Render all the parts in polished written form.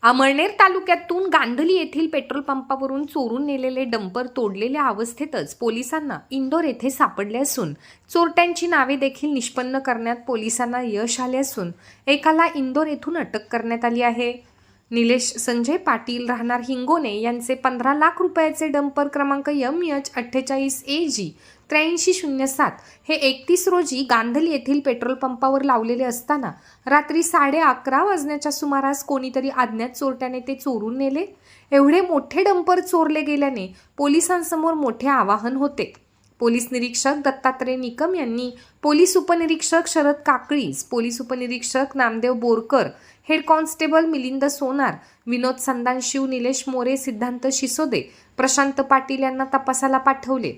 अमळनेर तालुक्यातून गांधली येथील पेट्रोल पंपावरून चोरून नेलेले डंपर तोडलेल्या अवस्थेतच पोलिसांना इंदोर येथे सापडले असून चोरट्यांची नावे देखील निष्पन्न करण्यात पोलिसांना यश आले असून एकाला इंदोर येथून अटक करण्यात आली आहे। निलेश संजय पाटील राहणार हिंगोने यांचे 15 लाख रुपयाचे डंपर क्रमांक MH48AG 8307 हे 31 रोजी गांधली येथील पेट्रोल पंपावर लावलेले असताना रात्री 11:30 वाजण्याच्या सुमारास कोणीतरी अज्ञात चोरट्याने ते चोरून नेले। एवढे मोठे डंपर चोरले गेल्याने पोलिसांसमोर मोठे आवाहन होते। पोलीस निरीक्षक दत्तात्रय निकम यांनी पोलीस उपनिरीक्षक शरद काकळीस, पोलीस उपनिरीक्षक नामदेव बोरकर, हेड कॉन्स्टेबल मिलिंद सोनार, विनोद संदानशिव, निलेश मोरे, सिद्धांत शिसोदे, प्रशांत पाटील यांना तपासाला पाठवले।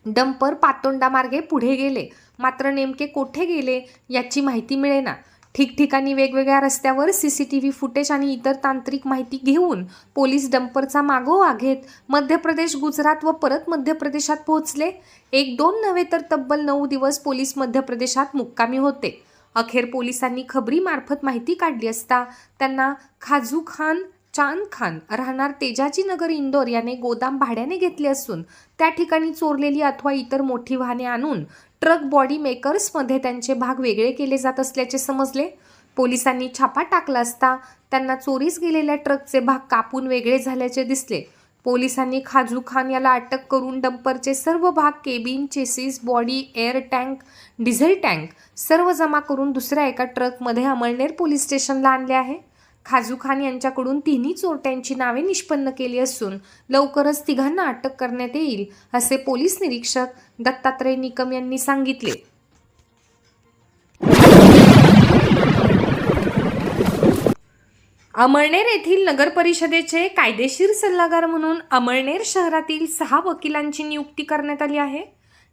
डंपर पातोंडा मार्गे पुढे गेले, मात्र नेमके कोठे गेले याची माहिती मिळेना। ठिकठिकाणी वेगवेगळ्या रस्त्यावर CCTV फुटेज आणि इतर तांत्रिक माहिती घेऊन पोलीस डंपरचा मागोवा घेत मध्य प्रदेश, गुजरात व परत मध्य प्रदेशात पोहोचले। 1-2 नव्हे तर तब्बल 9 दिवस पोलीस मध्य प्रदेशात मुक्कामी होते। अखेर पोलिसांनी खबरी मार्फत माहिती काढली असता त्यांना खाजू खान चांद खान राहणार तेजाजी नगर इंदोर याने गोदाम भाड्याने घेतले असून त्या ठिकाणी चोरलेली अथवा इतर मोठी वाहने आणून ट्रक बॉडी मेकर्समध्ये त्यांचे भाग वेगळे केले जात असल्याचे समजले। पोलिसांनी छापा टाकला असता त्यांना चोरीस गेलेल्या ट्रकचे भाग कापून वेगळे झाल्याचे दिसले। पोलिसांनी खाजू खान याला अटक करून डंपरचे सर्व भाग, cabin, chassis, body, air tank, diesel tank सर्व जमा करून दुसऱ्या एका ट्रकमध्ये अमळनेर पोलीस स्टेशनला आणले आहे। खाजू खान यांच्याकडून तिन्ही चोरट्यांची नावे निष्पन्न केली असून लवकरच तिघांना अटक करण्यात येईल असे पोलीस निरीक्षक दत्तात्रय निकम यांनी सांगितले। अमळनेर येथील नगर परिषदेचे कायदेशीर सल्लागार म्हणून अमळनेर शहरातील 6 वकिलांची नियुक्ती करण्यात आली आहे।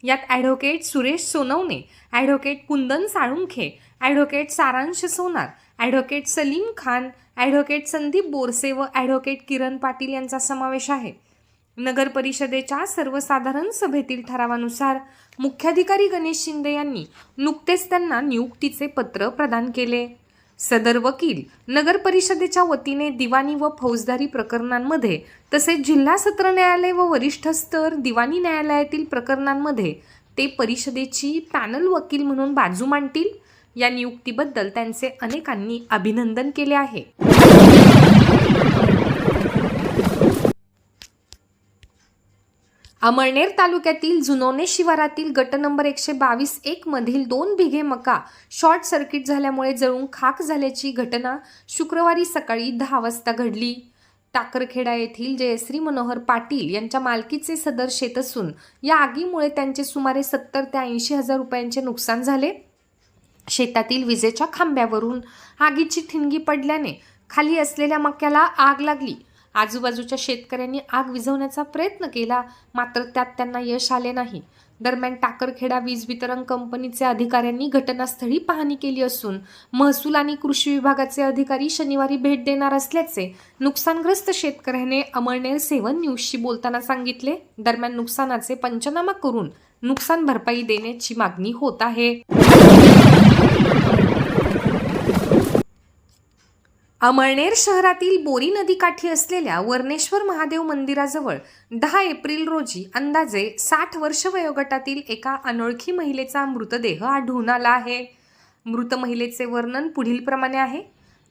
यात ॲडव्होकेट सुरेश सोनवणे, ॲडव्होकेट कुंदन साळुंखे, ॲडव्होकेट सारांश सोनार, ॲडव्होकेट सलीम खान, ॲडव्होकेट संदीप बोरसे व ॲडव्होकेट किरण पाटील यांचा समावेश आहे। नगर परिषदेच्या सर्वसाधारण सभेतील ठरावानुसार मुख्याधिकारी गणेश शिंदे यांनी नुकतेच त्यांना नियुक्तीचे पत्र प्रदान केले। सदर वकील नगर परिषदेच्या वतीने दिवाणी व फौजदारी प्रकरणांमध्ये तसेच जिल्हा सत्र न्यायालय व वरिष्ठ स्तर दिवाणी न्यायालयातील प्रकरणांमध्ये ते परिषदेची पॅनल वकील म्हणून बाजू मांडतील। या नियुक्तीबद्दल त्यांचे अनेकांनी अभिनंदन केले आहे। अमळनेर तालुक्यातील जुनोने शिवारातील गट नंबर 122-1 मधील 2 बिघे मका शॉर्ट सर्किट झाल्यामुळे जळून खाक झाल्याची घटना शुक्रवारी सकाळी 10 वाजता घडली। टाकरखेडा येथील जयश्री मनोहर पाटील यांच्या मालकीचे सदर शेत असून या आगीमुळे त्यांचे सुमारे 70 ते 80 हजार रुपयांचे नुकसान झाले। शेतातील विजेच्या खांब्यावरून आगीची ठिणगी पडल्याने खाली असलेल्या मक्याला आग लागली। आजूबाजूच्या शेतकऱ्यांनी आग विझवण्याचा प्रयत्न केला, मात्र त्यात त्यांना यश आले नाही। दरम्यान टाकरखेडा वीज वितरण कंपनीचे अधिकाऱ्यांनी घटनास्थळी पाहणी केली असून महसूल आणि कृषी विभागाचे अधिकारी शनिवारी भेट देणार असल्याचे नुकसानग्रस्त शेतकऱ्याने अमळनेर 7 न्यूजशी बोलताना सांगितले। दरम्यान नुकसानाचे पंचनामा करून नुकसान भरपाई देण्याची मागणी होत आहे। अमळनेर शहरातील बोरी नदीकाठी असलेल्या वर्णेश्वर महादेव मंदिराजवळ 10 एप्रिल रोजी अंदाजे 60 वर्ष वयोगटातील एका अनोळखी महिलेचा मृतदेह आढळून आला आहे। मृत महिलेचे वर्णन पुढीलप्रमाणे आहे।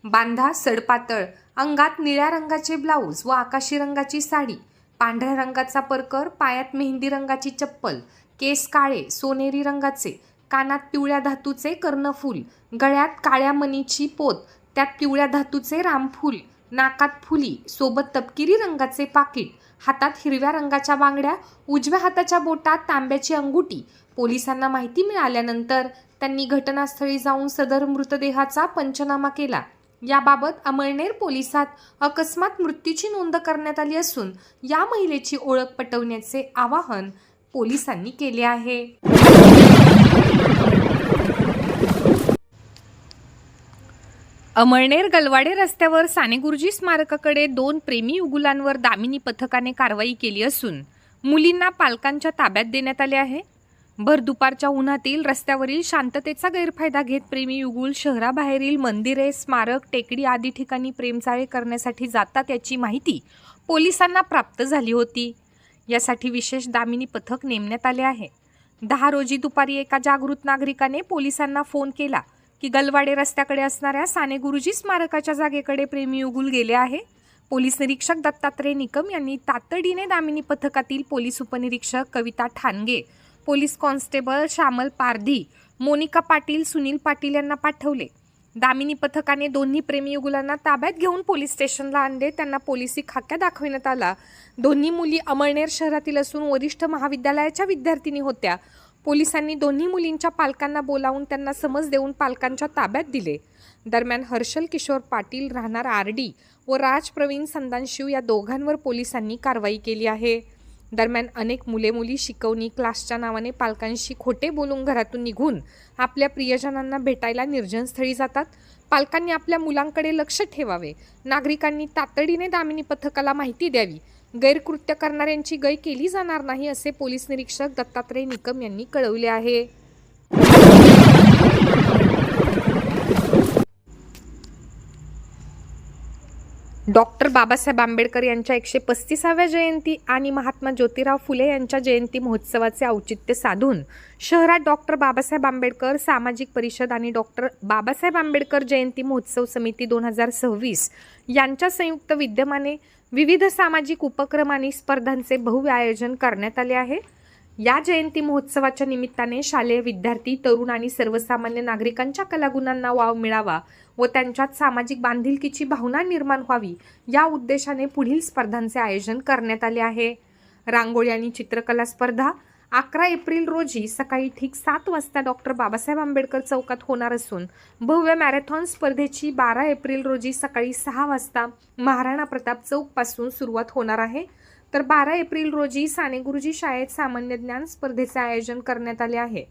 बांधा सडपातळ, अंगात निळ्या रंगाचे ब्लाऊज व आकाशी रंगाची साडी, पांढऱ्या रंगाचा परकर, पायात मेहंदी रंगाची चप्पल, केस काळे सोनेरी रंगाचे, कानात पिवळ्या धातूचे कर्णफूल, गळ्यात काळ्या मणीची पोत, त्यात पिवळ्या धातूचे रामफूल, नाकात फुली सोबत तपकिरी रंगाचे पाकिट, हातात हिरव्या रंगाच्या बांगड्या, उजव्या हाताच्या बोटात तांब्याची अंगुठी। पोलिसांना माहिती मिळाल्यानंतर त्यांनी घटनास्थळी जाऊन सदर मृतदेहाचा पंचनामा केला। याबाबत अमळनेर पोलिसात अकस्मात मृत्यूची नोंद करण्यात आली असून या महिलेची ओळख पटवण्याचे आवाहन पोलिसांनी केले आहे। अमळनेर गलवाडे रस्त्यावर सानेगुरुजी स्मारकाकडे 2 प्रेमी युगुलांवर दामिनी पथकाने कारवाई केली असून मुलींना पालकांच्या ताब्यात देण्यात आले आहे। भर दुपारच्या उन्हातील रस्त्यावरील शांततेचा गैरफायदा घेत प्रेमी युगुल शहराबाहेरील मंदिरे, स्मारक, टेकडी आदी ठिकाणी प्रेमचाळे करण्यासाठी जातात याची माहिती पोलिसांना प्राप्त झाली होती. यासाठी विशेष दामिनी पथक नेमण्यात आले आहे. 10 रोजी दुपारी एका जागृत नागरिकाने पोलिसांना फोन केला की गलवाडे रस्त्याकडे असणाऱ्या साने गुरुजी स्मारकाच्या जागेकडे प्रेमी युगुल गेले आहे. पोलीस निरीक्षक दत्तात्रय निकम यांनी तातडीने दामिनी पथकातील पोलीस उपनिरीक्षक कविता ठाणगे, पोलीस कॉन्स्टेबल श्यामल पारधी, मोनिका पाटील, सुनील पाटील यांना पाठवले. दामिनी पथकाने दोन्ही प्रेमी युगुलांना ताब्यात घेऊन पोलीस स्टेशनला आणले. त्यांना पोलिसी खाक्या दाखविण्यात आला. दोन्ही मुली अमळनेर शहरातील असून वरिष्ठ महाविद्यालयाच्या विद्यार्थिनी होत्या. पोलिसांनी दोन्ही मुलींच्या पालकांना बोलावून त्यांना समज देऊन पालकांच्या ताब्यात दिले. दरम्यान हर्षल किशोर पाटील राहणार आरडी व राज प्रवीण संदानशिव या दोघांवर पोलिसांनी कारवाई केली आहे. दरम्यान अनेक मुले-मुली शिकवणी क्लासच्या नावाने पालकांशी खोटे बोलून घरातून निघून आपल्या प्रियजनांना भेटायला निर्जनस्थळी जातात. पालकांनी आपल्या मुलांकडे लक्ष ठेवावे. नागरिकांनी तातडीने दामिनी पथकाला माहिती द्यावी. गैरकृत्य करणाऱ्यांची गय केली जाणार नाही असे पोलीस निरीक्षक दत्तात्रय निकम यांनी कळवले आहे. डॉक्टर बाबासाहेब आंबेडकर यांच्या 135व्या जयंती आणि महात्मा ज्योतिराव फुले यांच्या जयंती महोत्सवाचे औचित्य साधून शहरात डॉक्टर बाबासाहेब आंबेडकर सामाजिक परिषद आणि डॉक्टर बाबासाहेब आंबेडकर जयंती महोत्सव समिती 2026 यांच्या संयुक्त विद्यमाने विविध सामाजिक उपक्रम आणि स्पर्धांचे भव्य आयोजन करण्यात आले आहे. या जयंती महोत्सवाच्या निमित्ताने शालेय विद्यार्थी, तरुण आणि सर्वसामान्य नागरिकांच्या कलागुणांना वाव मिळावा व त्यांच्यात सामाजिक बांधिलकीची भावना निर्माण व्हावी या उद्देशाने पुढील स्पर्धांचे आयोजन करण्यात आले आहे. रांगोळी आणि चित्रकला स्पर्धा 11 एप्रिल रोजी सकाळी ठीक 7 वाजता डॉक्टर बाबासाहेब आंबेडकर चौकात होणार असून भव्य मॅरेथॉन स्पर्धेची 12 एप्रिल रोजी सकाळी 6 वाजता महाराणा प्रताप चौकपासून सुरुवात होणार आहे. तर 12 एप्रिल रोजी साने गुरुजी शाळेत सामान्य ज्ञान स्पर्धेचे आयोजन करण्यात आले आहे.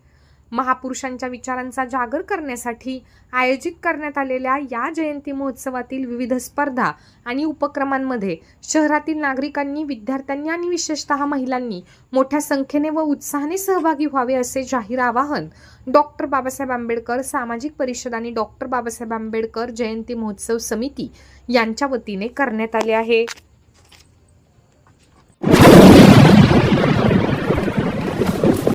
महापुरुषांच्या विचारांचा जागर करण्यासाठी आयोजित करण्यात आलेल्या या जयंती महोत्सवातील विविध स्पर्धा आणि उपक्रमांमध्ये शहरातील नागरिकांनी, विद्यार्थ्यांनी आणि विशेषतः महिलांनी मोठ्या संख्येने व उत्साहाने सहभागी व्हावे असे जाहीर आवाहन डॉक्टर बाबासाहेब आंबेडकर सामाजिक परिषद आणि डॉक्टर बाबासाहेब आंबेडकर जयंती महोत्सव समिती यांच्या वतीने करण्यात आले आहे.